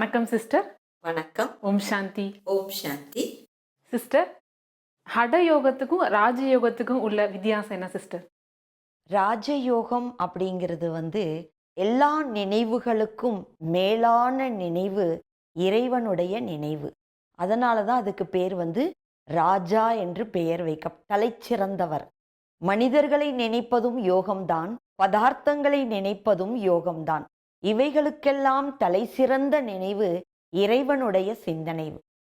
வணக்கம் சிஸ்டர். வணக்கம். ஓம் சாந்தி. ஓம் சாந்தி. சிஸ்டர், ஹடயோகத்துக்கும் ராஜயோகத்துக்கும் உள்ள வித்தியாசம் என்ன சிஸ்டர்? ராஜயோகம் அப்படிங்கிறது எல்லா நினைவுகளுக்கும் மேலான நினைவு இறைவனுடைய நினைவு. அதனால தான் அதுக்கு பேர் ராஜா என்று பெயர் வைக்க. தலைச்சிறந்தவர். மனிதர்களை நினைப்பதும் யோகம்தான், பதார்த்தங்களை நினைப்பதும் யோகம்தான். இவைகளுக்கெல்லாம் தலை சிறந்த நினைவு இறைவனுடைய சிந்தனை.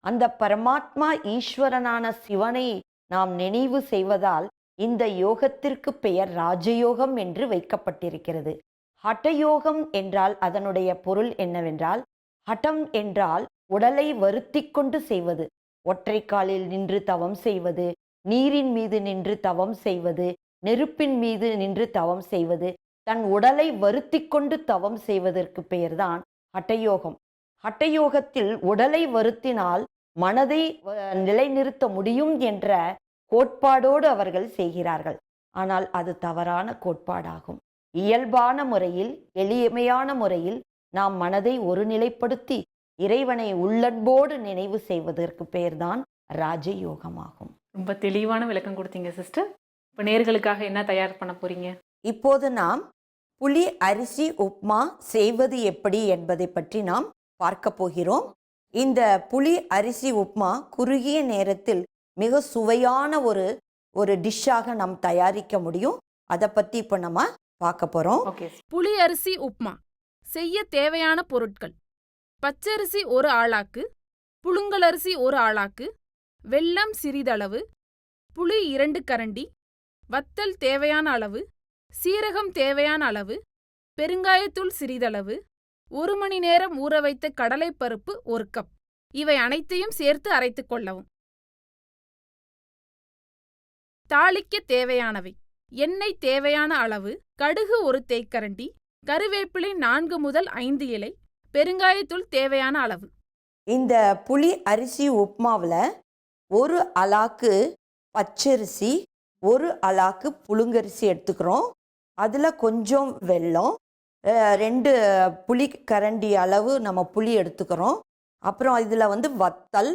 அந்த பரமாத்மா ஈஸ்வரனான சிவனை நாம் நினைவு செய்வதால் இந்த யோகத்திற்கு பெயர் ராஜயோகம் என்று வைக்கப்பட்டிருக்கிறது. ஹடயோகம் என்றால் அதனுடைய பொருள் என்னவென்றால், ஹடம் என்றால் உடலை வருத்தி கொண்டு செய்வது. ஒற்றை காலில் நின்று தவம் செய்வது, நீரின் மீது நின்று தவம் செய்வது, நெருப்பின் மீது நின்று தவம் செய்வது, தன் உடலை வருத்தி கொண்டு தவம் செய்வதற்கு பெயர்தான் ஹடயோகம். ஹடயோகத்தில் உடலை வருத்தினால் மனதை நிலைநிறுத்த முடியும் என்ற கோட்பாடோடு அவர்கள் செய்கிறார்கள். ஆனால் அது தவறான கோட்பாடாகும். இயல்பான முறையில், எளிமையான முறையில் நாம் மனதை ஒருநிலைப்படுத்தி இறைவனை உள்ளன்போடு நினைவு செய்வதற்கு பெயர்தான் ராஜயோகமாகும். ரொம்ப தெளிவான விளக்கம் கொடுத்தீங்க சிஸ்டர். இப்போ நேர்களுக்காக என்ன தயார் பண்ண போறீங்க? இப்போது நாம் புளி அரிசி உப்மா செய்வது எப்படி என்பதை பற்றி நாம் பார்க்க போகிறோம். இந்த புளி அரிசி உப்மா குறுகிய நேரத்தில் மிக சுவையான ஒரு டிஷ்ஷாக நாம் தயாரிக்க முடியும். அதை பற்றி இப்போ நம்ம பார்க்க போகிறோம். புளி அரிசி உப்மா செய்ய தேவையான பொருட்கள்: பச்சரிசி 1 ஆழாக்கு, புழுங்கலரிசி 1 ஆழாக்கு, வெல்லம் சிறிதளவு, புளி 2 கரண்டி, வத்தல் தேவையான அளவு, சீரகம் தேவையான அளவு, பெருங்காயத்தூள் சிறிதளவு, 1 மணி நேரம் ஊற வைத்த கடலைப்பருப்பு 1 கப். இவை அனைத்தையும் சேர்த்து அரைத்துக் கொள்ளவும். தாளிக்க தேவையானவை: எண்ணெய் தேவையான அளவு, கடுகு 1 தேய்க்கரண்டி, கருவேப்பிலை 4 முதல் 5 இலை, பெருங்காயத்தூள் தேவையான அளவு. இந்த புளி அரிசி உப்மாவில் 1 அலாக்கு பச்சரிசி, 1 அலாக்கு புழுங்கரிசி எடுத்துக்கிறோம். அதில் கொஞ்சம் வெல்லம், 2 புளி கரண்டி அளவு நம்ம புளி எடுத்துக்கிறோம். அப்புறம் இதில் வத்தல்,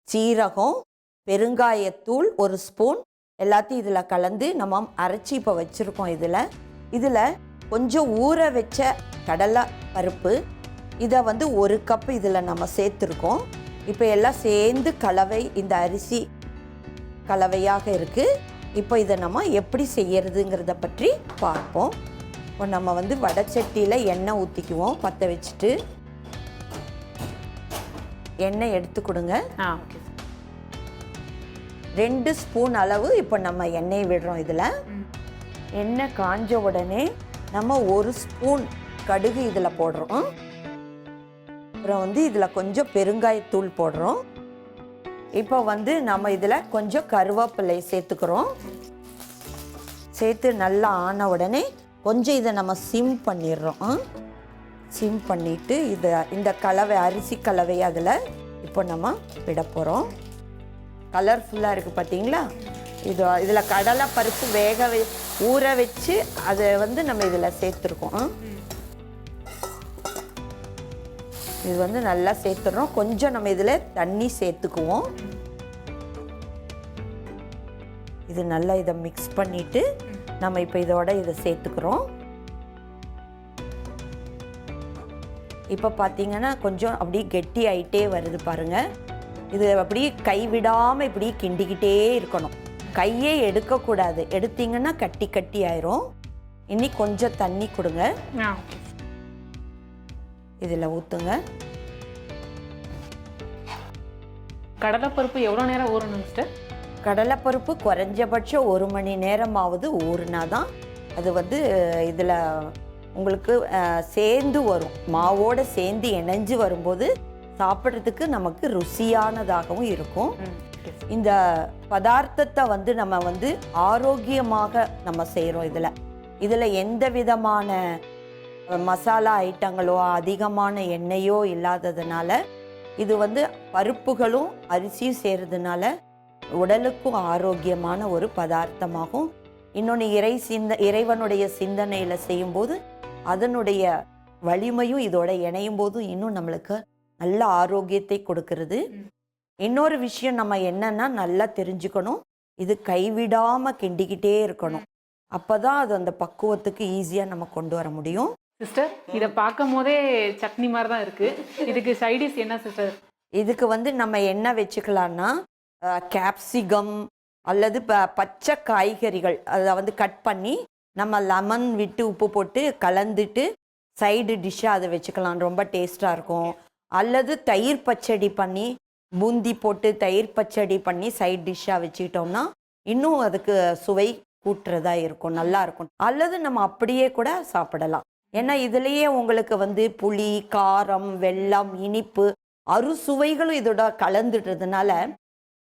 சீரகம், பெருங்காயத்தூள் 1 ஸ்பூன் எல்லாத்தையும் இதில் கலந்து நம்ம அரைச்சி இப்போ வச்சுருக்கோம். இதில் கொஞ்சம் ஊற வச்ச கடலை பருப்பு, இதை 1 கப் இதில் நம்ம சேர்த்துருக்கோம். இப்போ எல்லாம் சேர்ந்து கலவை, இந்த அரிசி கலவையாக இருக்குது. இப்போ இதை நம்ம எப்படி செய்யறதுங்கிறத பற்றி பார்ப்போம். இப்போ நம்ம வடைச்சட்டியில் எண்ணெய் ஊற்றிக்குவோம். பற்ற வச்சுட்டு எண்ணெய் எடுத்து கொடுங்க. 2 ஸ்பூன் அளவு இப்போ நம்ம எண்ணெய் விடுறோம். இதில் எண்ணெய் காஞ்ச உடனே நம்ம 1 ஸ்பூன் கடுகு இதில் போடுறோம். அப்புறம் இதில் கொஞ்சம் பெருங்காயத்தூள் போடுறோம். இப்போ நம்ம இதில் கொஞ்சம் கருவேப்பிலை சேர்த்துக்கிறோம். சேர்த்து நல்லா ஆன உடனே கொஞ்சம் இதை நம்ம சிம் பண்ணிடுறோம். சிம் பண்ணிவிட்டு இந்த கலவை, அரிசி கலவை அதில் இப்போ நம்ம விட போகிறோம். கலர்ஃபுல்லாக இருக்குது பார்த்தீங்களா? இதில் கடலை பருப்பு ஊற வச்சு அதை நம்ம இதில் சேர்த்துருக்கோம். இது நல்லா சேர்த்துடுறோம். கொஞ்சம் நம்ம இதில் தண்ணி சேர்த்துக்குவோம். இது நல்லா இதை மிக்ஸ் பண்ணிவிட்டு நம்ம இப்போ இதோட இதை சேர்த்துக்கிறோம். இப்போ பார்த்தீங்கன்னா கொஞ்சம் அப்படியே கெட்டி ஆகிட்டே வருது பாருங்கள். இது அப்படியே கைவிடாமல் இப்படி கிண்டிக்கிட்டே இருக்கணும். கையே எடுக்கக்கூடாது. எடுத்தீங்கன்னா கட்டி கட்டி ஆயிரும். இன்னி கொஞ்சம் தண்ணி கொடுங்க. இதில் ஊற்றுங்க. கடலைப்பருப்பு எவ்வளோ நேரம் ஊறணும் சிஸ்டர்? கடலைப்பருப்பு குறைஞ்சபட்சம் 1 மணி நேரமாவது ஊறினா தான் அது இதில் உங்களுக்கு சேர்ந்து வரும். மாவோடு சேர்ந்து இணைஞ்சு வரும்போது சாப்பிட்றதுக்கு நமக்கு ருசியானதாகவும் இருக்கும். இந்த பதார்த்தத்தை நம்ம ஆரோக்கியமாக நம்ம செய்கிறோம். இதில் எந்த விதமான மசாலா ஐட்டங்களோ அதிகமான எண்ணெயோ இல்லாததுனால, இது பருப்புகளும் அரிசியும் செய்கிறதுனால உடலுக்கும் ஆரோக்கியமான ஒரு பதார்த்தமாகும். இன்னொன்று இறைவனுடைய சிந்தனையில் செய்யும்போது அதனுடைய வலிமையும் இதோட இணையும் போதும் இன்னும் நம்மளுக்கு நல்ல ஆரோக்கியத்தை கொடுக்கறது. இன்னொரு விஷயம் நம்ம என்னன்னா நல்லா தெரிஞ்சுக்கணும், இது கைவிடாம கிண்டிக்கிட்டே இருக்கணும். அப்பதான் அது அந்த பக்குவத்துக்கு ஈஸியா நம்ம கொண்டு வர முடியும். சிஸ்டர் இதை பார்க்கும் போதே சட்னி மாதிரி தான் இருக்கு. இதுக்கு சைடிஷ் என்ன சிஸ்டர்? இதுக்கு வந்து நம்ம என்ன வச்சுக்கலாம்னா கேப்சிகம் அல்லது பச்சை காய்கறிகள் அதை வந்து கட் பண்ணி நம்ம லெமன் விட்டு உப்பு போட்டு கலந்துட்டு சைடு டிஷ்ஷாக அதை வச்சுக்கலாம், ரொம்ப டேஸ்ட்டாக இருக்கும். அல்லது தயிர் பச்சடி பண்ணி பூந்தி போட்டு தயிர் பச்சடி பண்ணி சைட் டிஷ்ஷாக வச்சுக்கிட்டோம்னா இன்னும் அதுக்கு சுவை கூட்டுறதா இருக்கும், நல்லா இருக்கும். அல்லது நம்ம அப்படியே கூட சாப்பிடலாம். ஏன்னா இதுலேயே உங்களுக்கு வந்து புளி, காரம், வெல்லம், இனிப்பு, அறுசுவைகளும் இதோட கலந்துடுறதுனால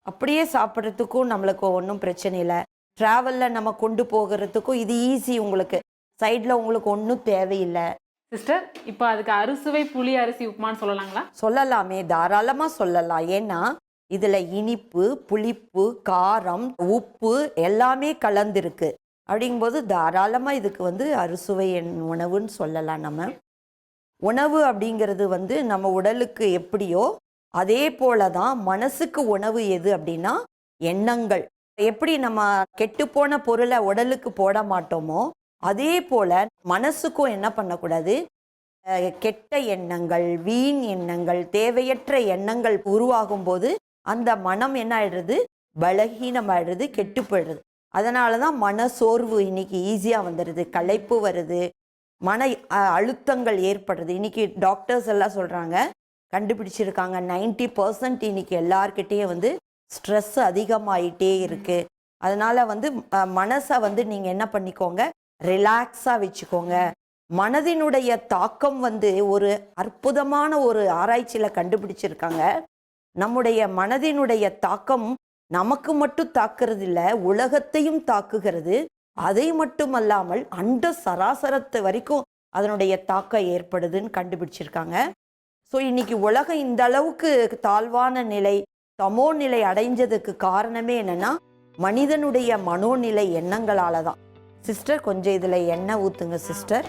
அப்படியே சாப்பிட்றதுக்கும் நம்மளுக்கு ஒன்றும் பிரச்சனை இல்லை. ட்ராவலில் நம்ம கொண்டு போகிறதுக்கும் இது ஈஸி. உங்களுக்கு சைடில் உங்களுக்கு ஒன்றும் தேவையில்லை. சிஸ்டர் இப்போ அதுக்கு அறுசுவை புளி அரிசி உப்புமான்னு சொல்லலாங்களா? சொல்லலாமே, தாராளமாக சொல்லலாம். ஏன்னா இதில் இனிப்பு, புளிப்பு, காரம், உப்பு எல்லாமே கலந்துருக்கு. அப்படிங்கும்போது தாராளமாக இதுக்கு வந்து அறுசுவை உணவுன்னு சொல்லலாம். நம்ம உணவு அப்படிங்கிறது வந்து நம்ம உடலுக்கு எப்படியோ அதே போல தான் மனசுக்கு உணவு எது அப்படின்னா எண்ணங்கள். எப்படி நம்ம கெட்டுப்போன பொருளை உடலுக்கு போட மாட்டோமோ அதே போல மனசுக்கும் என்ன பண்ணக்கூடாது, கெட்ட எண்ணங்கள், வீண் எண்ணங்கள், தேவையற்ற எண்ணங்கள் உருவாகும் போது அந்த மனம் என்ன ஆயிடுறது, பலகீனமாயிடுறது, கெட்டு போயிடுறது. அதனால தான் மன சோர்வு இன்னைக்கு ஈஸியாக வந்துடுது, களைப்பு வருது, மன அழுத்தங்கள் ஏற்படுறது. இன்னைக்கு டாக்டர்ஸ் எல்லாம் சொல்கிறாங்க, கண்டுபிடிச்சிருக்காங்க 90% இன்னைக்கு எல்லார்கிட்டேயும் வந்து ஸ்ட்ரெஸ் அதிகமாயிட்டே இருக்கு. அதனால வந்து மனசை வந்து நீங்கள் என்ன பண்ணிக்கோங்க, ரிலாக்ஸாக வச்சுக்கோங்க. மனதினுடைய தாக்கம் வந்து ஒரு அற்புதமான ஒரு ஆராய்ச்சியில் கண்டுபிடிச்சிருக்காங்க. நம்முடைய மனதினுடைய தாக்கம் நமக்கு மட்டும் தாக்குறது இல்லை, உலகத்தையும் தாக்குகிறது. அதை மட்டுமல்லாமல் அண்ட சராசரத்து வரைக்கும் அதனுடைய தாக்கம் ஏற்படுதுன்னு கண்டுபிடிச்சிருக்காங்க. ஸோ இன்னைக்கு உலகம் இந்த அளவுக்கு தாழ்வான நிலை, தமோ நிலை அடைஞ்சதுக்கு காரணமே என்னன்னா மனிதனுடைய மனோநிலை எண்ணங்களால தான். சிஸ்டர் கொஞ்சம் இதில் எண்ணெய் ஊற்றுங்க சிஸ்டர்.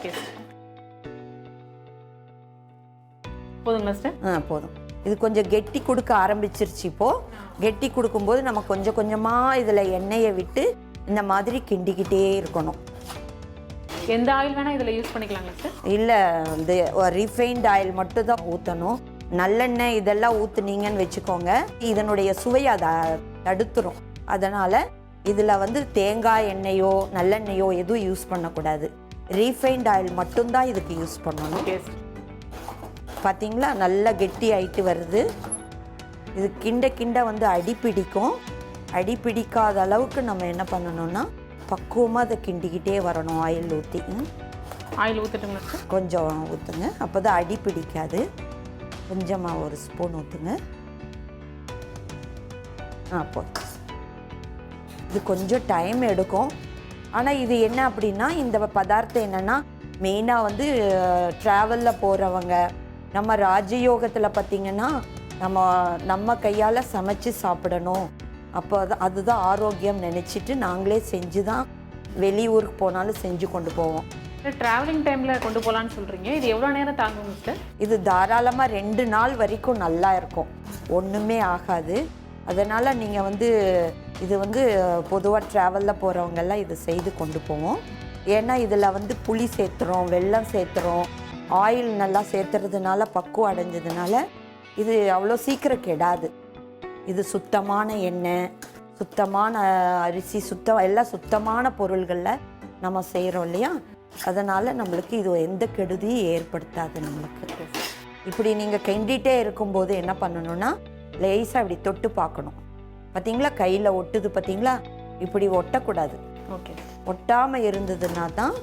போதுங்களா சிஸ்டர்? போதும். இது கொஞ்சம் கெட்டி கொடுக்க ஆரம்பிச்சிருச்சு. இப்போது கெட்டி கொடுக்கும்போது நம்ம கொஞ்சம் கொஞ்சமாக இதில் எண்ணெயை விட்டு இந்த மாதிரி கிண்டிக்கிட்டே இருக்கணும். எந்த ஆயில் வேணால் இதில் யூஸ் பண்ணிக்கலாங்களா சார்? இல்லை, இந்த ரீஃபைண்ட் ஆயில் மட்டும் தான் ஊற்றணும். நல்லெண்ணெய் இதெல்லாம் ஊற்றுனீங்கன்னு வச்சுக்கோங்க, இதனுடைய சுவையை அதை தடுத்துரும். அதனால் இதில் வந்து தேங்காய் எண்ணெயோ நல்லெண்ணெயோ எதுவும் யூஸ் பண்ணக்கூடாது. ரீஃபைண்ட் ஆயில் மட்டும்தான் இதுக்கு யூஸ் பண்ணணும். பார்த்தீங்களா, நல்லா கெட்டி ஆகிட்டு வருது. இது கிண்ட கிண்ட வந்து அடி பிடிக்கும். அடி பிடிக்காத அளவுக்கு நம்ம என்ன பண்ணணும்னா பக்குவமாக அதை கிண்டிக்கிட்டே வரணும். ஆயில் ஊற்றி ஆயில் ஊற்றட்டுங்களா சார்? கொஞ்சம் ஊற்றுங்க, அப்போ தான் அடி பிடிக்காது. கொஞ்சமாக ஒரு ஸ்பூன் ஊற்றுங்க. போதும். இது கொஞ்சம் டைம் எடுக்கும். ஆனால் இது என்ன அப்படின்னா, இந்த பதார்த்தம் என்னென்னா மெயினாக வந்து ட்ராவலில் போகிறவங்க, நம்ம ராஜயோகத்தில் பார்த்திங்கன்னா நம்ம கையால் சமைச்சு சாப்பிடணும். அப்போ அதுதான் ஆரோக்கியம் நினச்சிட்டு நாங்களே செஞ்சு தான் வெளியூருக்கு போனாலும் செஞ்சு கொண்டு போவோம். ட்ராவலிங் டைமில் கொண்டு போகலான்னு சொல்கிறீங்க, இது எவ்வளோ நேரம் தாங்குங்க சார்? இது தாராளமாக 2 நாள் வரைக்கும் நல்லா இருக்கும், ஒன்றுமே ஆகாது. அதனால் நீங்கள் வந்து இது வந்து பொதுவாக ட்ராவலில் போகிறவங்கெல்லாம் இது செய்து கொண்டு போவோம். ஏன்னா இதில் வந்து புளி சேர்த்துறோம், வெல்லம் சேர்த்துறோம், ஆயில் நல்லா சேர்த்துறதுனால பக்குவம் அடைஞ்சதுனால இது அவ்வளோ சீக்கிரம் கெடாது. இது சுத்தமான எண்ணெய், சுத்தமான அரிசி, எல்லாம் சுத்தமான பொருள்களில் நம்ம செய்கிறோம் இல்லையா, அதனால் நம்மளுக்கு இது எந்த கெடுதியும் ஏற்படுத்தாது நம்மளுக்கு. இப்படி நீங்கள் கிண்டிகிட்டே இருக்கும்போது என்ன பண்ணணும்னா லேசாக இப்படி தொட்டு பார்க்கணும். பார்த்தீங்களா, கையில் ஒட்டுது பார்த்தீங்களா, இப்படி ஒட்டக்கூடாது. ஓகே, ஒட்டாமல் இருந்ததுன்னா தான்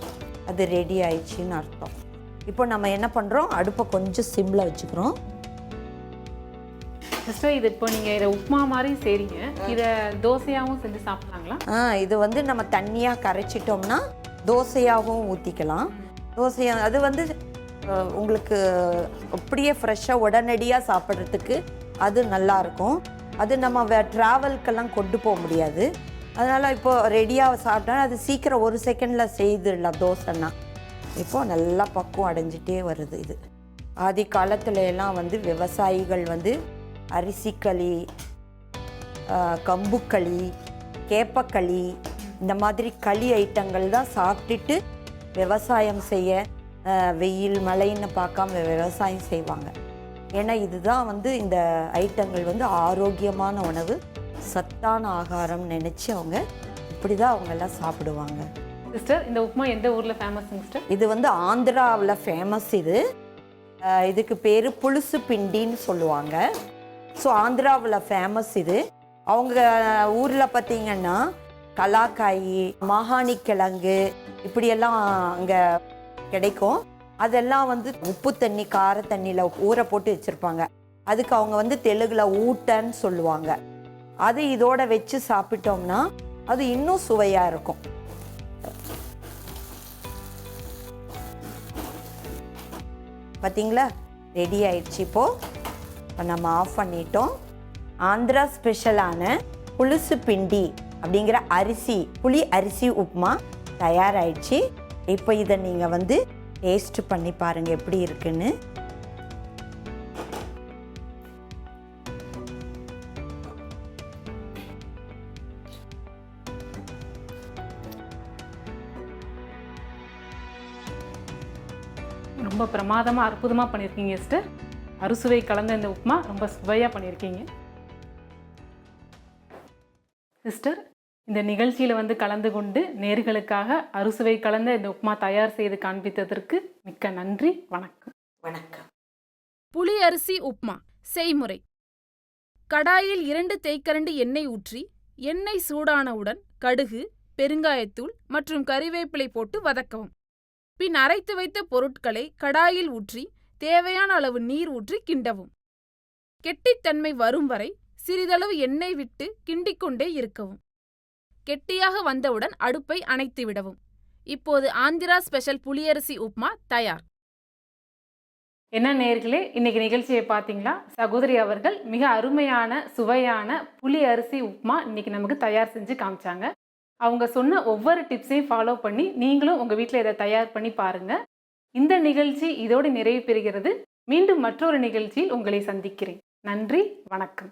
அது ரெடி ஆயிடுச்சின்னு அர்த்தம். இப்போ நம்ம என்ன பண்ணுறோம், அடுப்பை கொஞ்சம் சிம்மில் வச்சுக்கிறோம். சிஸ்டர், இது இப்போ நீங்கள் இதை உப்புமா மாதிரி செய்கிறீங்க, இதை தோசையாகவும் செஞ்சு சாப்பிட்லாங்களா? இது வந்து நம்ம தண்ணியாக கரைச்சிட்டோம்னா தோசையாகவும் ஊற்றிக்கலாம். அது வந்து உங்களுக்கு அப்படியே ஃப்ரெஷ்ஷாக உடனடியாக சாப்பிட்றதுக்கு அது நல்லாயிருக்கும். அது நம்ம ட்ராவல்க்கெல்லாம் கொண்டு போக முடியாது. அதனால் இப்போது ரெடியாக சாப்பிட்டா அது சீக்கிரம் 1 செகண்டில் செய்துடலாம் தோசைன்னா. இப்போது நல்லா பக்குவம் அடைஞ்சிட்டே வருது. இது ஆதி காலத்துல எல்லாம் வந்து விவசாயிகள் வந்து அரிசிக்களி, கம்புக்களி, கேப்பக்களி, இந்த மாதிரி களி ஐட்டங்கள் தான் சாப்பிட்டுட்டு விவசாயம் செய்ய, வெயில் மழைன்னு பார்க்காம விவசாயம் செய்வாங்க. ஏன்னா இதுதான் வந்து இந்த ஐட்டங்கள் வந்து ஆரோக்கியமான உணவு, சத்தான ஆகாரம் நினச்சி அவங்க இப்படி தான் அவங்கெல்லாம் சாப்பிடுவாங்க. சிஸ்டர், இந்த உப்புமா எந்த ஊரில் ஃபேமஸுங்க சிஸ்டர்? இது வந்து ஆந்திராவில் ஃபேமஸ். இதுக்கு பேர் புலுசு பிண்டின்னு சொல்லுவாங்க. ஸோ ஆந்திராவில் ஃபேமஸ் இது. அவங்க ஊரில் பார்த்திங்கன்னா கலாக்காய், மாகாணி கிழங்கு இப்படியெல்லாம் அங்கே கிடைக்கும். அதெல்லாம் வந்து உப்பு தண்ணி, கார தண்ணியில் ஊற போட்டு வச்சுருப்பாங்க. அதுக்கு அவங்க வந்து தெலுங்கில் ஊட்டன்னு சொல்லுவாங்க. அது இதோட வச்சு சாப்பிட்டோம்னா அது இன்னும் சுவையாக இருக்கும். பார்த்தீங்களா, ரெடி ஆயிடுச்சு. இப்போ நம்ம ஆஃப் பண்ணிட்டோம். ஆந்திரா ஸ்பெஷலான புலுசு பிண்டி அப்படிங்கிற புளி அரிசி உப்புமா தயாராகிடுச்சு. இப்போ இதை நீங்கள் வந்து டேஸ்ட் பண்ணி பாருங்கள் எப்படி இருக்குன்னு. ரொம்ப பிரமாதமாக அற்புதமாக பண்ணியிருக்கீங்க சிஸ்டர். அறுசுவை கலந்த இந்த உப்புமா ரொம்ப சுவையாக பண்ணியிருக்கீங்க சிஸ்டர். இந்த நிகழ்ச்சியில் வந்து கலந்து கொண்டு நேர்களுக்காக அறுசுவை கலந்த இந்த உப்புமா தயார் செய்து காண்பித்ததற்கு மிக்க நன்றி. வணக்கம். வணக்கம். புளி அரிசி உப்மா செய்முறை. கடாயில் 2 தேய்க்கரண்டி எண்ணெய் ஊற்றி, எண்ணெய் சூடானவுடன் கடுகு, பெருங்காயத்தூள் மற்றும் கறிவேப்பிலை போட்டு வதக்கவும். பின் அரைத்து வைத்த பொருட்களை கடாயில் ஊற்றி தேவையான அளவு நீர் ஊற்றி கிண்டவும். கெட்டித்தன்மை வரும் வரை சிறிதளவு எண்ணெய் விட்டு கிண்டிக்கொண்டே இருக்கவும். கெட்டியாக வந்தவுடன் அடுப்பை அணைத்து விடவும். இப்போது ஆந்திரா ஸ்பெஷல் புளியரிசி உப்மா தயார். என்ன நேயர்களே, இன்னைக்கு நிகழ்ச்சியை பார்த்தீங்களா? சகோதரி அவர்கள் மிக அருமையான சுவையான புளி அரிசி உப்புமா இன்னைக்கு நமக்கு தயார் செஞ்சு காமிச்சாங்க. அவங்க சொன்ன ஒவ்வொரு டிப்ஸையும் ஃபாலோ பண்ணி நீங்களும் உங்கள் வீட்டில் இதை தயார் பண்ணி பாருங்கள். இந்த நிகழ்ச்சி இதோடு நிறைவு பெறுகிறது. மீண்டும் மற்றொரு நிகழ்ச்சியில் உங்களை சந்திக்கிறேன். நன்றி, வணக்கம்.